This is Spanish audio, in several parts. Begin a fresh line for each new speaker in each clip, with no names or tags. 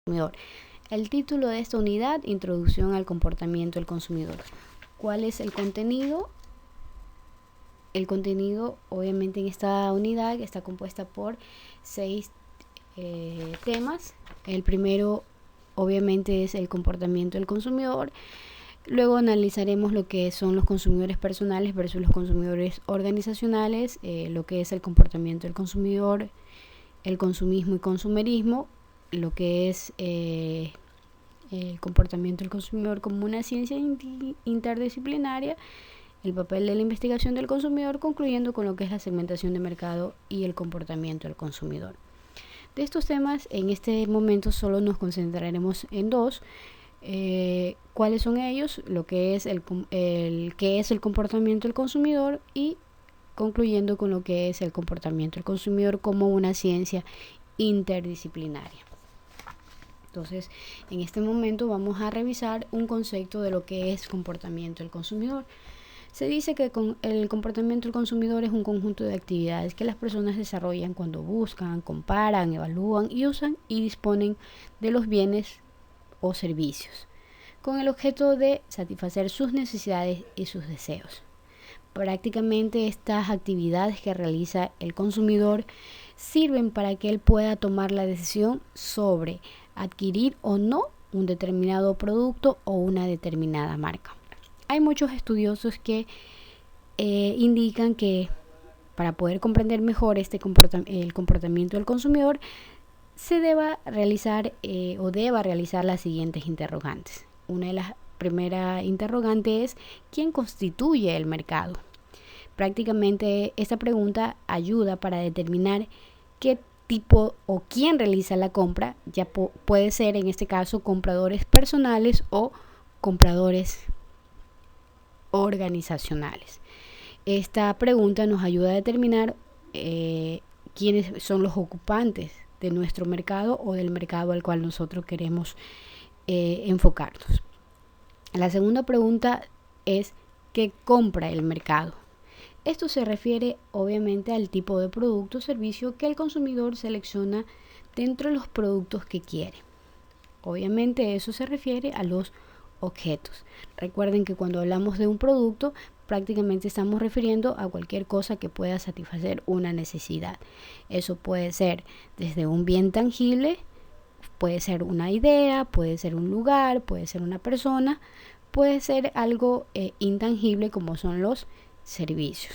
consumidor. El título de esta unidad, Introducción al comportamiento del consumidor. ¿Cuál es el contenido? El contenido, obviamente, en esta unidad está compuesta por 6 temas. El primero, obviamente, es el comportamiento del consumidor. Luego analizaremos lo que son los consumidores personales versus los consumidores organizacionales, lo que es el comportamiento del consumidor, el consumismo y consumerismo, lo que es el comportamiento del consumidor como una ciencia interdisciplinaria, el papel de la investigación del consumidor, concluyendo con lo que es la segmentación de mercado y el comportamiento del consumidor. De estos temas, en este momento solo nos concentraremos en 2. ¿Cuáles son ellos? Lo que es el comportamiento del consumidor y concluyendo con lo que es el comportamiento del consumidor como una ciencia interdisciplinaria. Entonces, en este momento vamos a revisar un concepto de lo que es comportamiento del consumidor. Se dice que el comportamiento del consumidor es un conjunto de actividades que las personas desarrollan cuando buscan, comparan, evalúan y usan y disponen de los bienes o servicios, con el objeto de satisfacer sus necesidades y sus deseos. Prácticamente estas actividades que realiza el consumidor sirven para que él pueda tomar la decisión sobre adquirir o no un determinado producto o una determinada marca. Hay muchos estudiosos que indican que para poder comprender mejor el comportamiento del consumidor se deba realizar las siguientes interrogantes. Una de las primeras interrogantes es ¿quién constituye el mercado? Prácticamente esta pregunta ayuda para determinar qué tipo o quién realiza la compra. Ya puede ser en este caso compradores personales o compradores organizacionales. Esta pregunta nos ayuda a determinar quiénes son los ocupantes de nuestro mercado o del mercado al cual nosotros queremos enfocarnos. La segunda pregunta es ¿qué compra el mercado? Esto se refiere obviamente al tipo de producto o servicio que el consumidor selecciona dentro de los productos que quiere. Obviamente eso se refiere a los objetos. Recuerden que cuando hablamos de un producto prácticamente estamos refiriendo a cualquier cosa que pueda satisfacer una necesidad. Eso puede ser desde un bien tangible, puede ser una idea, puede ser un lugar, puede ser una persona, puede ser algo intangible como son los servicios.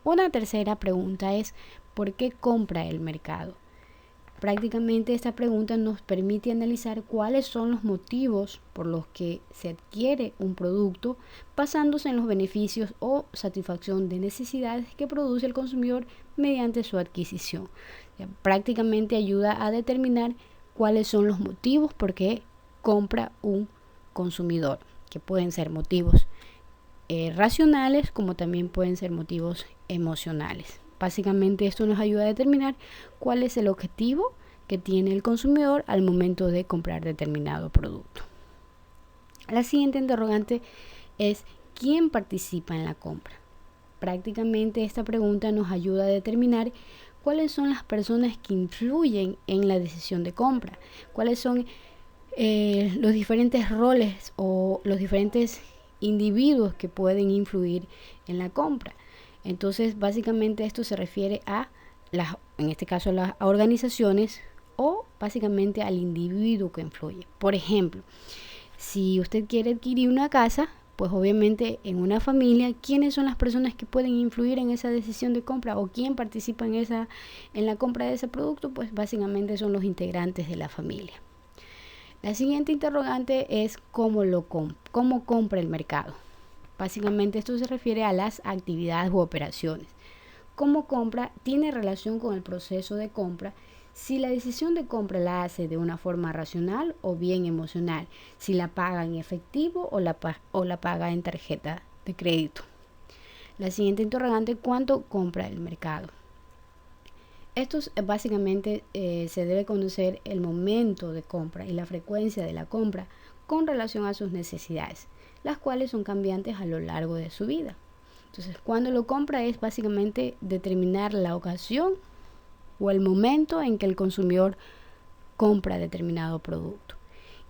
Una tercera pregunta es ¿por qué compra el mercado? Prácticamente esta pregunta nos permite analizar cuáles son los motivos por los que se adquiere un producto basándose en los beneficios o satisfacción de necesidades que produce el consumidor mediante su adquisición. Prácticamente ayuda a determinar cuáles son los motivos por qué compra un consumidor, que pueden ser motivos racionales como también pueden ser motivos emocionales. Básicamente esto nos ayuda a determinar cuál es el objetivo que tiene el consumidor al momento de comprar determinado producto. La siguiente interrogante es ¿quién participa en la compra? Prácticamente esta pregunta nos ayuda a determinar cuáles son las personas que influyen en la decisión de compra, cuáles son los diferentes roles o los diferentes individuos que pueden influir en la compra. Entonces, básicamente esto se refiere a en este caso a las organizaciones o básicamente al individuo que influye. Por ejemplo, si usted quiere adquirir una casa, pues obviamente en una familia, ¿quiénes son las personas que pueden influir en esa decisión de compra o quién participa en la compra de ese producto? Pues básicamente son los integrantes de la familia. La siguiente interrogante es ¿cómo compra el mercado? Básicamente esto se refiere a las actividades u operaciones. Cómo compra tiene relación con el proceso de compra, si la decisión de compra la hace de una forma racional o bien emocional, si la paga en efectivo o la paga en tarjeta de crédito. La siguiente interrogante, ¿cuánto compra el mercado? Esto básicamente se debe conocer el momento de compra y la frecuencia de la compra con relación a sus necesidades, las cuales son cambiantes a lo largo de su vida. Entonces, cuando lo compra es básicamente determinar la ocasión o el momento en que el consumidor compra determinado producto.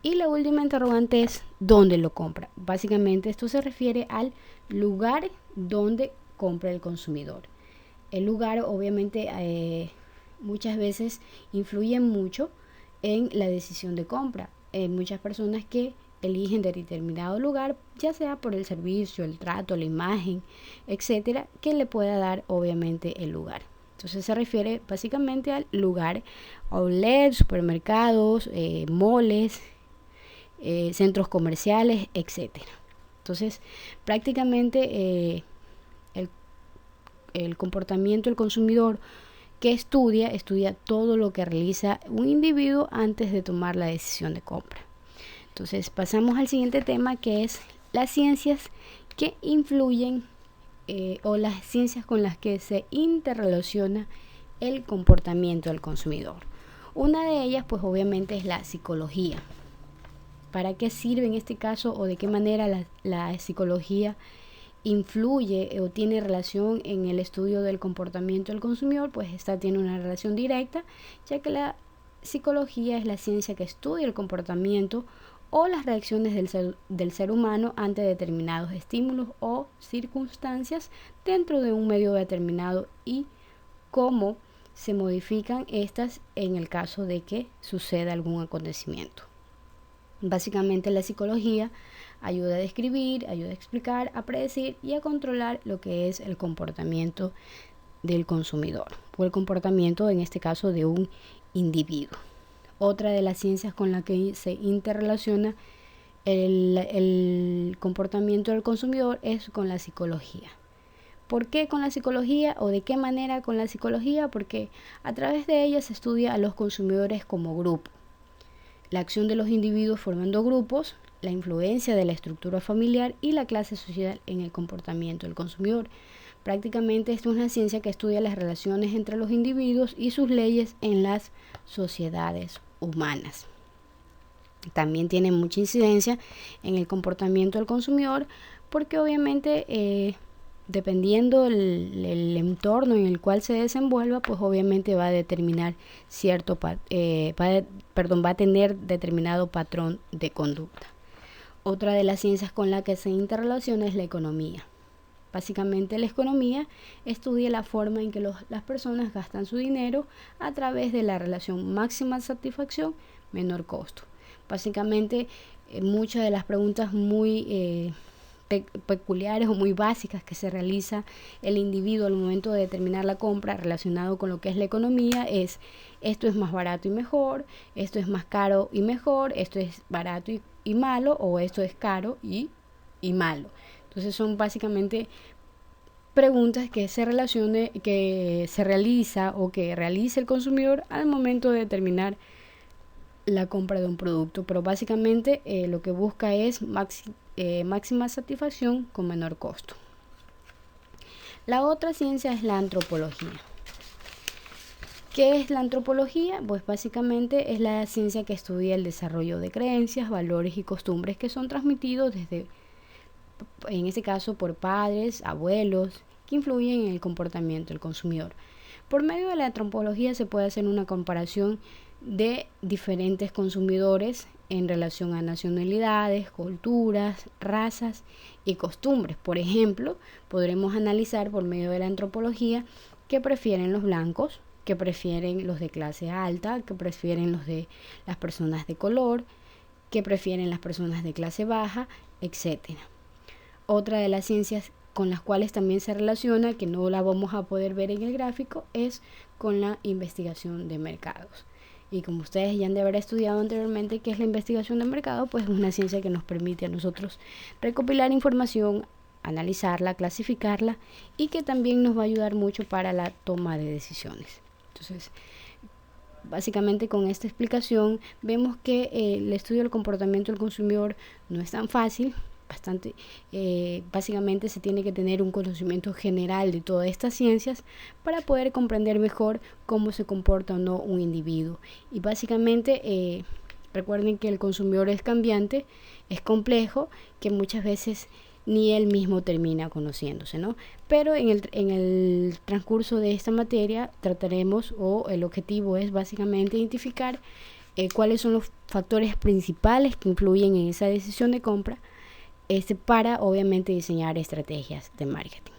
Y la última interrogante es ¿dónde lo compra? Básicamente esto se refiere al lugar donde compra el consumidor. El lugar obviamente muchas veces influye mucho en la decisión de compra. Hay muchas personas que eligen determinado lugar, ya sea por el servicio, el trato, la imagen, etcétera, que le pueda dar obviamente el lugar. Entonces se refiere básicamente al lugar, outlet, supermercados, moles, centros comerciales, etcétera. Entonces prácticamente el comportamiento del consumidor que estudia todo lo que realiza un individuo antes de tomar la decisión de compra. Entonces pasamos al siguiente tema, que es las ciencias que influyen o las ciencias con las que se interrelaciona el comportamiento del consumidor. Una de ellas pues obviamente es la psicología. ¿Para qué sirve en este caso o de qué manera la psicología influye o tiene relación en el estudio del comportamiento del consumidor? Pues esta tiene una relación directa, ya que la psicología es la ciencia que estudia el comportamiento o las reacciones del ser humano ante determinados estímulos o circunstancias dentro de un medio determinado y cómo se modifican estas en el caso de que suceda algún acontecimiento. Básicamente la psicología ayuda a describir, ayuda a explicar, a predecir y a controlar lo que es el comportamiento del consumidor o el comportamiento en este caso de un individuo. Otra de las ciencias con la que se interrelaciona el comportamiento del consumidor es con la psicología. ¿Por qué con la psicología o de qué manera con la psicología? Porque a través de ella se estudia a los consumidores como grupo, la acción de los individuos formando grupos, la influencia de la estructura familiar y la clase social en el comportamiento del consumidor. Prácticamente esto es una ciencia que estudia las relaciones entre los individuos y sus leyes en las sociedades humanas. También tiene mucha incidencia en el comportamiento del consumidor porque obviamente dependiendo el entorno en el cual se desenvuelva, pues obviamente va a determinar va a tener determinado patrón de conducta. Otra de las ciencias con la que se interrelaciona es la economía. Básicamente la economía estudia la forma en que las personas gastan su dinero a través de la relación máxima satisfacción, menor costo. Básicamente muchas de las preguntas muy peculiares o muy básicas que se realiza el individuo al momento de determinar la compra relacionado con lo que es la economía es: esto es más barato y mejor, esto es más caro y mejor, esto es barato y malo, o esto es caro y malo. Entonces son básicamente preguntas que se realiza o que realiza el consumidor al momento de determinar la compra de un producto, pero básicamente lo que busca es máxima satisfacción con menor costo. La otra ciencia es la antropología. ¿Qué es la antropología? Pues básicamente es la ciencia que estudia el desarrollo de creencias, valores y costumbres que son transmitidos en este caso por padres, abuelos, que influyen en el comportamiento del consumidor. Por medio de la antropología se puede hacer una comparación de diferentes consumidores en relación a nacionalidades, culturas, razas y costumbres. Por ejemplo, podremos analizar por medio de la antropología qué prefieren los blancos, qué prefieren los de clase alta, qué prefieren las personas de color, qué prefieren las personas de clase baja, etc. Otra de las ciencias con las cuales también se relaciona, que no la vamos a poder ver en el gráfico, es con la investigación de mercados. Y como ustedes ya han de haber estudiado anteriormente qué es la investigación de mercado, pues es una ciencia que nos permite a nosotros recopilar información, analizarla, clasificarla y que también nos va a ayudar mucho para la toma de decisiones. Entonces, básicamente con esta explicación vemos que el estudio del comportamiento del consumidor no es tan fácil. Básicamente se tiene que tener un conocimiento general de todas estas ciencias para poder comprender mejor cómo se comporta o no un individuo. Y básicamente recuerden que el consumidor es cambiante, es complejo, que muchas veces ni él mismo termina conociéndose, ¿no? Pero en el transcurso de esta materia trataremos, o el objetivo es básicamente identificar cuáles son los factores principales que influyen en esa decisión de compra, para obviamente diseñar estrategias de marketing.